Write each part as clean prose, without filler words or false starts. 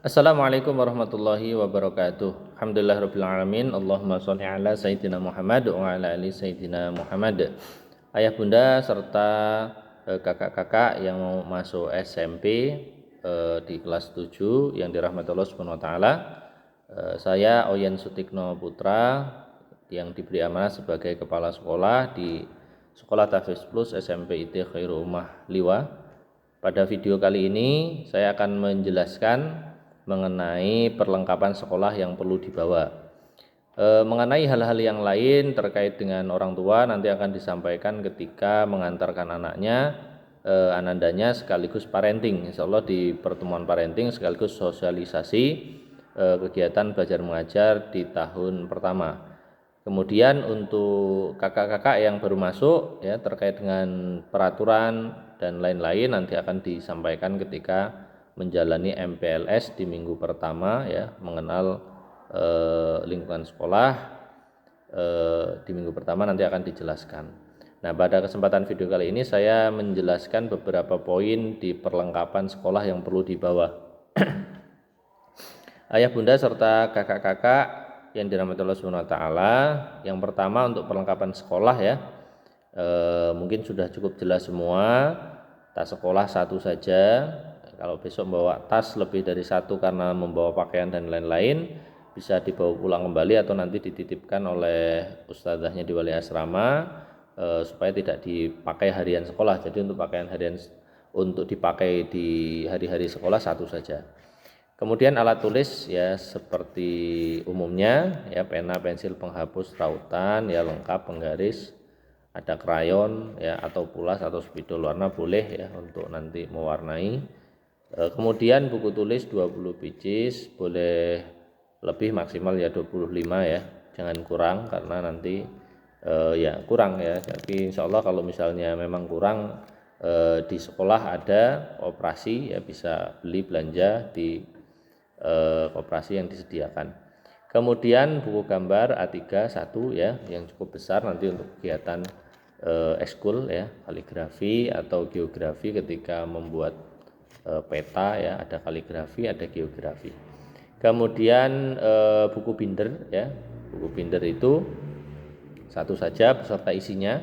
Assalamualaikum warahmatullahi wabarakatuh. Alhamdulillahirabbil alamin. Allahumma shalli ala sayyidina Muhammad wa ala ali sayyidina Muhammad. Ayah bunda serta kakak-kakak yang mau masuk SMP di kelas 7 yang dirahmati Allah Subhanahu wa taala. Saya Oyen Sutikno Putra yang diberi amanah sebagai kepala sekolah di Sekolah Tahfiz Plus SMP IT Khairul Ummah Liwa. Pada video kali ini saya akan menjelaskan mengenai perlengkapan sekolah yang perlu dibawa. Mengenai hal-hal yang lain terkait dengan orang tua nanti akan disampaikan ketika mengantarkan anaknya, anandanya sekaligus parenting. Insya Allah di pertemuan parenting sekaligus sosialisasi kegiatan belajar mengajar di tahun pertama. Kemudian untuk kakak-kakak yang baru masuk ya terkait dengan peraturan dan lain-lain nanti akan disampaikan ketika menjalani MPLS di minggu pertama ya, mengenal lingkungan sekolah di minggu pertama nanti akan dijelaskan. Nah, pada kesempatan video kali ini saya menjelaskan beberapa poin di perlengkapan sekolah yang perlu dibawa. Ayah bunda serta kakak-kakak yang dirahmati Allah Subhanahu wa taala, yang pertama untuk perlengkapan sekolah ya. Mungkin sudah cukup jelas semua. Tas sekolah satu saja. Kalau besok membawa tas lebih dari satu karena membawa pakaian dan lain-lain, bisa dibawa pulang kembali atau nanti dititipkan oleh ustadzahnya di wali asrama supaya tidak dipakai harian sekolah. Jadi untuk pakaian harian untuk dipakai di hari-hari sekolah satu saja. Kemudian alat tulis ya seperti umumnya ya, pena, pensil, penghapus, rautan ya lengkap, penggaris, ada krayon ya atau pulas atau spidol warna boleh ya untuk nanti mewarnai. Kemudian buku tulis 20 pieces, boleh lebih, maksimal ya 25 ya, jangan kurang karena nanti ya kurang ya. Tapi insya Allah kalau misalnya memang kurang di sekolah ada koperasi ya, bisa beli belanja di koperasi yang disediakan. Kemudian buku gambar A3 1 ya, yang cukup besar nanti untuk kegiatan ekskul ya, kaligrafi atau geografi ketika membuat peta ya, ada kaligrafi, ada geografi. Kemudian buku binder ya, buku binder itu satu saja beserta isinya.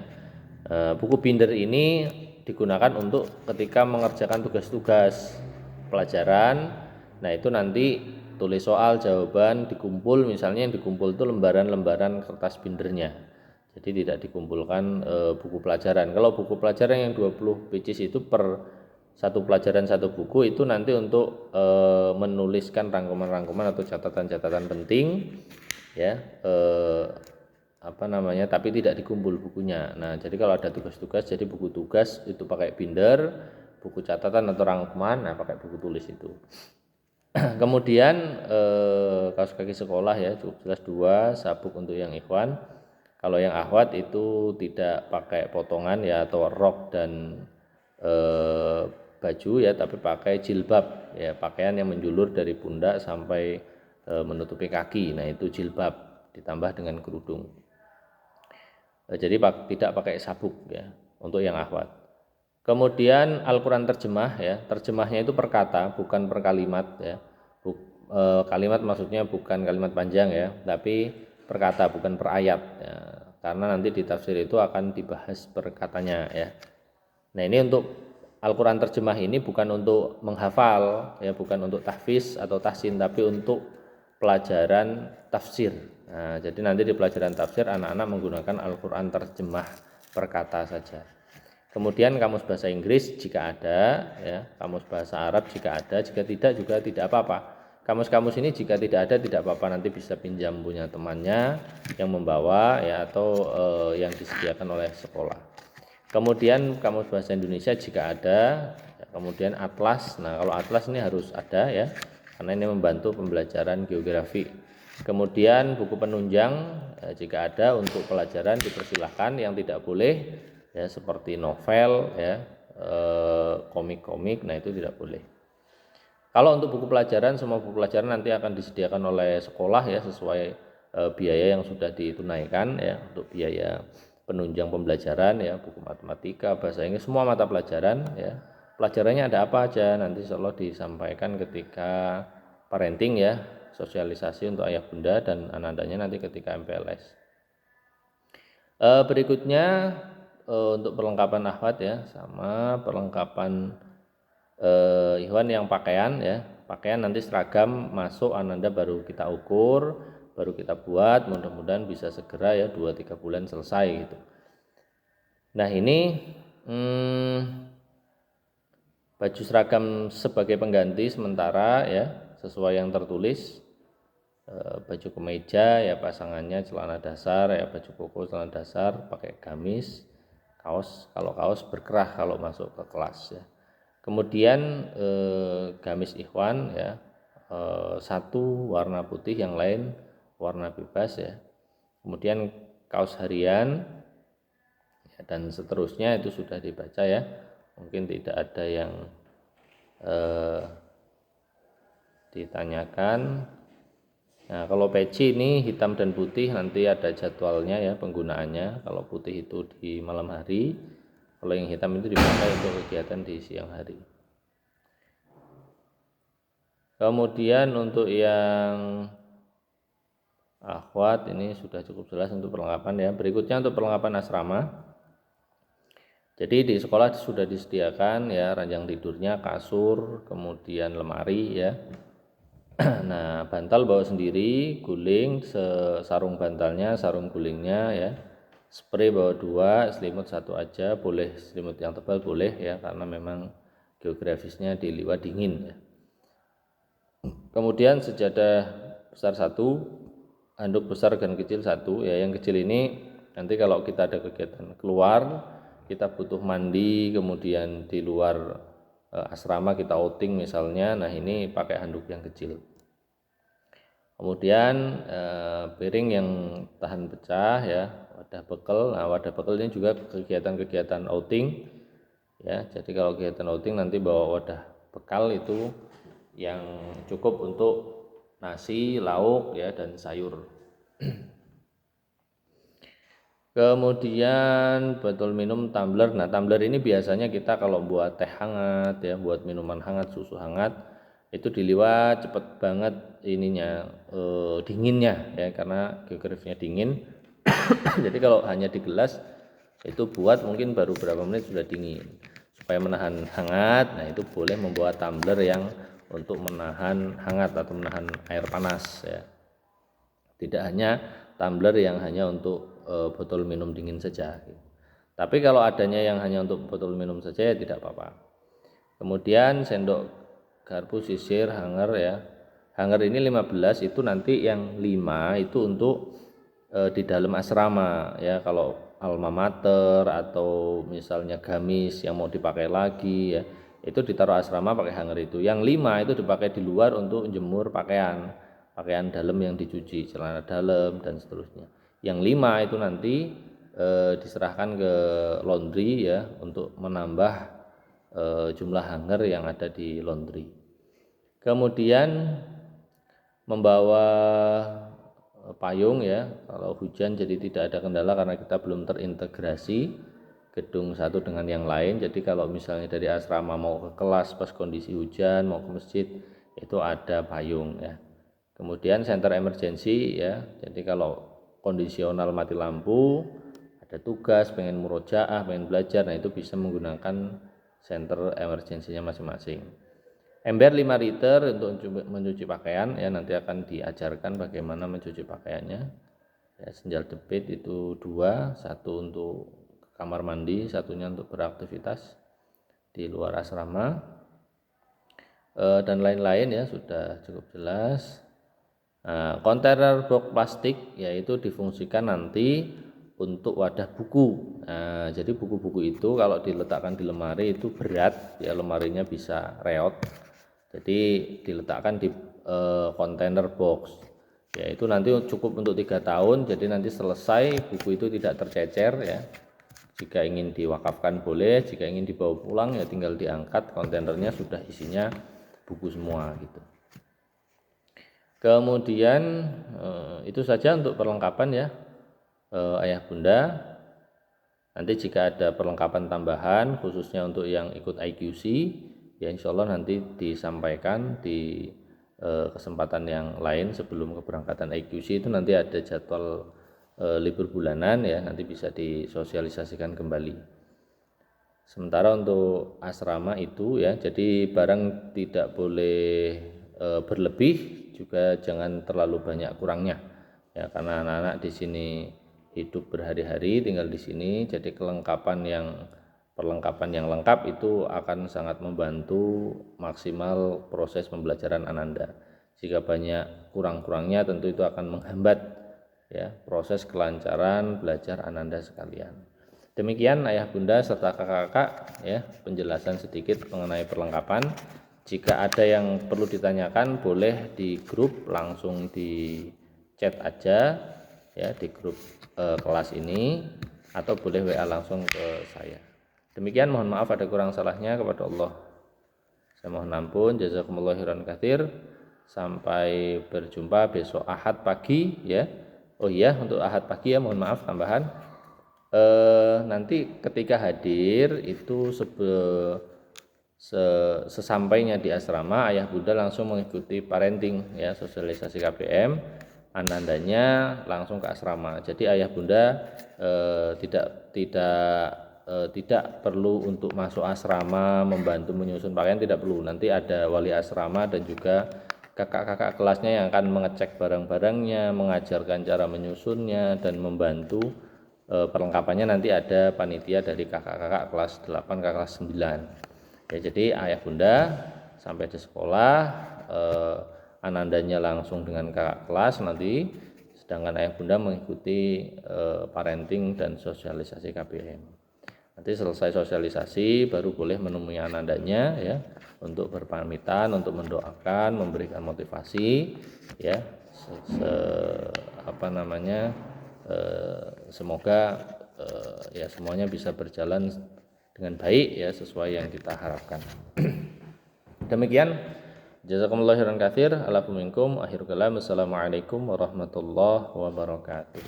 Buku binder ini digunakan untuk ketika mengerjakan tugas-tugas pelajaran. Nah itu nanti tulis soal, jawaban dikumpul, misalnya yang dikumpul itu lembaran-lembaran kertas bindernya. Jadi tidak dikumpulkan buku pelajaran. Kalau buku pelajaran yang 20 pages itu per satu pelajaran satu buku itu nanti untuk menuliskan rangkuman-rangkuman atau catatan-catatan penting ya, tapi tidak dikumpul bukunya. Nah jadi kalau ada tugas-tugas, jadi buku tugas itu pakai binder, buku catatan atau rangkuman nah pakai buku tulis itu. Kemudian kaos kaki sekolah ya cukup jelas 2, sabuk untuk yang ikhwan. Kalau yang akhwat itu tidak pakai potongan ya atau rok dan baju ya, tapi pakai jilbab ya, pakaian yang menjulur dari pundak sampai menutupi kaki. Nah itu jilbab ditambah dengan kerudung. Jadi tidak pakai sabuk ya untuk yang akhwat. Kemudian Al-Quran terjemah ya, terjemahnya itu per kata bukan per kalimat ya. Kalimat maksudnya bukan kalimat panjang ya, tapi per kata bukan per ayat ya. Karena nanti di tafsir itu akan dibahas per katanya ya. Nah ini untuk Al-Quran terjemah ini bukan untuk menghafal ya, bukan untuk tahfiz atau tahsin, tapi untuk pelajaran tafsir. Nah, jadi nanti di pelajaran tafsir anak-anak menggunakan Al-Quran terjemah per kata saja. Kemudian kamus bahasa Inggris jika ada ya, kamus bahasa Arab jika ada, jika tidak juga tidak apa-apa. Kamus-kamus ini jika tidak ada tidak apa-apa, nanti bisa pinjam punya temannya yang membawa ya, atau yang disediakan oleh sekolah. Kemudian kamus bahasa Indonesia jika ada, kemudian atlas. Nah kalau atlas ini harus ada ya, karena ini membantu pembelajaran geografi. Kemudian buku penunjang jika ada untuk pelajaran dipersilahkan, yang tidak boleh ya seperti novel ya, komik-komik, nah itu tidak boleh. Kalau untuk buku pelajaran, semua buku pelajaran nanti akan disediakan oleh sekolah ya, sesuai biaya yang sudah ditunaikan ya, untuk biaya penunjang pembelajaran ya, buku matematika, bahasa Inggris, semua mata pelajaran ya. Pelajarannya ada apa aja nanti insyaallah disampaikan ketika parenting ya, sosialisasi untuk ayah bunda dan anak-anaknya nanti ketika MPLS. Berikutnya untuk perlengkapan akhwat ya, sama perlengkapan Ikhwan yang pakaian ya, pakaian nanti seragam masuk Ananda baru kita ukur, baru kita buat, mudah-mudahan bisa segera ya 2-3 bulan selesai gitu. Nah ini baju seragam sebagai pengganti sementara ya, sesuai yang tertulis. Baju kemeja ya pasangannya celana dasar ya, baju koko celana dasar, pakai gamis, kaos, kalau kaos berkerah kalau masuk ke kelas ya. Kemudian gamis ikhwan ya, satu warna putih, yang lain warna bebas ya. Kemudian kaos harian ya, dan seterusnya itu sudah dibaca ya. Mungkin tidak ada yang ditanyakan. Nah kalau peci ini hitam dan putih nanti ada jadwalnya ya penggunaannya. Kalau putih itu di malam hari, kalau yang hitam itu dipakai untuk kegiatan di siang hari. Kemudian untuk yang akhwat ini sudah cukup jelas untuk perlengkapan ya. Berikutnya untuk perlengkapan asrama. Jadi di sekolah sudah disediakan ya ranjang tidurnya, kasur, kemudian lemari ya. Nah bantal bawa sendiri, guling, sarung bantalnya, sarung gulingnya ya. Spray bawa 2, selimut 1 aja, boleh selimut yang tebal boleh ya, karena memang geografisnya di Liwa dingin ya. Kemudian sejadah besar 1, handuk besar dan kecil 1 ya. Yang kecil ini nanti kalau kita ada kegiatan keluar, kita butuh mandi, kemudian di luar asrama kita outing misalnya, nah ini pakai handuk yang kecil. Kemudian piring yang tahan pecah ya, wadah bekel. Nah wadah bekel ini juga kegiatan-kegiatan outing ya. Jadi kalau kegiatan outing nanti bawa wadah bekal itu yang cukup untuk nasi, lauk ya, dan sayur. Kemudian botol minum, tumbler. Nah tumbler ini biasanya kita kalau buat teh hangat ya, buat minuman hangat, susu hangat, itu diliwat cepet banget ininya dinginnya ya, karena geografisnya dingin. Jadi kalau hanya di gelas itu buat mungkin baru berapa menit sudah dingin. Supaya menahan hangat, nah itu boleh membawa tumbler yang untuk menahan hangat atau menahan air panas ya. Tidak hanya tumbler yang hanya untuk botol minum dingin saja gitu. Tapi kalau adanya yang hanya untuk botol minum saja ya tidak apa-apa. Kemudian sendok garpu, sisir, hanger ya. Hanger ini 15, itu nanti yang 5 itu untuk di dalam asrama ya. Kalau alma mater atau misalnya gamis yang mau dipakai lagi ya, itu ditaruh asrama pakai hanger itu. Yang 5 itu dipakai di luar untuk jemur pakaian dalam yang dicuci, celana dalam dan seterusnya. Yang 5 itu nanti diserahkan ke laundry ya, untuk menambah jumlah hanger yang ada di laundry. Kemudian membawa payung ya, kalau hujan jadi tidak ada kendala karena kita belum terintegrasi gedung satu dengan yang lain. Jadi kalau misalnya dari asrama mau ke kelas pas kondisi hujan, mau ke masjid, itu ada payung ya. Kemudian center emergency ya, jadi kalau kondisional mati lampu, ada tugas, pengen murojaah, pengen belajar, nah itu bisa menggunakan center emergensinya masing-masing. Ember 5 liter untuk mencuci pakaian ya, nanti akan diajarkan bagaimana mencuci pakaiannya ya. Senjal jepit itu 2, 1 untuk kamar mandi, satunya untuk beraktivitas di luar asrama dan lain-lain ya, sudah cukup jelas. Nah, kontainer box plastik yaitu difungsikan nanti untuk wadah buku. Nah, jadi buku-buku itu kalau diletakkan di lemari itu berat ya, lemarinya bisa reot. Jadi diletakkan di kontainer box. Ya itu nanti cukup untuk 3 tahun. Jadi nanti selesai buku itu tidak tercecer ya. Jika ingin diwakafkan boleh, jika ingin dibawa pulang ya tinggal diangkat, kontainernya sudah isinya buku semua gitu. Kemudian itu saja untuk perlengkapan ya ayah bunda. Nanti jika ada perlengkapan tambahan khususnya untuk yang ikut IQC ya insya Allah nanti disampaikan di kesempatan yang lain sebelum keberangkatan IQC itu nanti ada jadwal libur bulanan ya, nanti bisa disosialisasikan kembali. Sementara untuk asrama itu ya, jadi barang tidak boleh berlebih, juga jangan terlalu banyak kurangnya ya, karena anak-anak di sini hidup berhari-hari tinggal di sini, jadi perlengkapan yang lengkap itu akan sangat membantu maksimal proses pembelajaran Ananda. Jika banyak kurang-kurangnya tentu itu akan menghambat ya proses kelancaran belajar Ananda sekalian. Demikian ayah bunda serta kakak-kakak ya penjelasan sedikit mengenai perlengkapan. Jika ada yang perlu ditanyakan boleh di grup langsung di chat aja ya di grup kelas ini, atau boleh WA langsung ke saya. Demikian, mohon maaf ada kurang salahnya, kepada Allah saya mohon ampun. Jazakumullah khairan katsir. Sampai berjumpa besok Ahad pagi ya. Oh iya, untuk Ahad pagi ya mohon maaf tambahan. Nanti ketika hadir itu sesampainya di asrama, ayah bunda langsung mengikuti parenting ya, sosialisasi KBM, anandanya langsung ke asrama. Jadi ayah bunda tidak perlu untuk masuk asrama membantu menyusun pakaian, tidak perlu. Nanti ada wali asrama dan juga kakak-kakak kelasnya yang akan mengecek barang-barangnya, mengajarkan cara menyusunnya dan membantu perlengkapannya. Nanti ada panitia dari kakak-kakak kelas 8 ke kelas 9 ya. Jadi ayah bunda sampai di sekolah anandanya langsung dengan kakak kelas nanti, sedangkan ayah bunda mengikuti parenting dan sosialisasi KBM. Nanti selesai sosialisasi baru boleh menemui anandanya ya, untuk berpamitan, untuk mendoakan, memberikan motivasi ya, semoga ya semuanya bisa berjalan dengan baik ya, sesuai yang kita harapkan. Demikian, jazakumullah khairan katsir. Alafu minkum, akhirul kalam, assalamualaikum warahmatullahi wabarakatuh.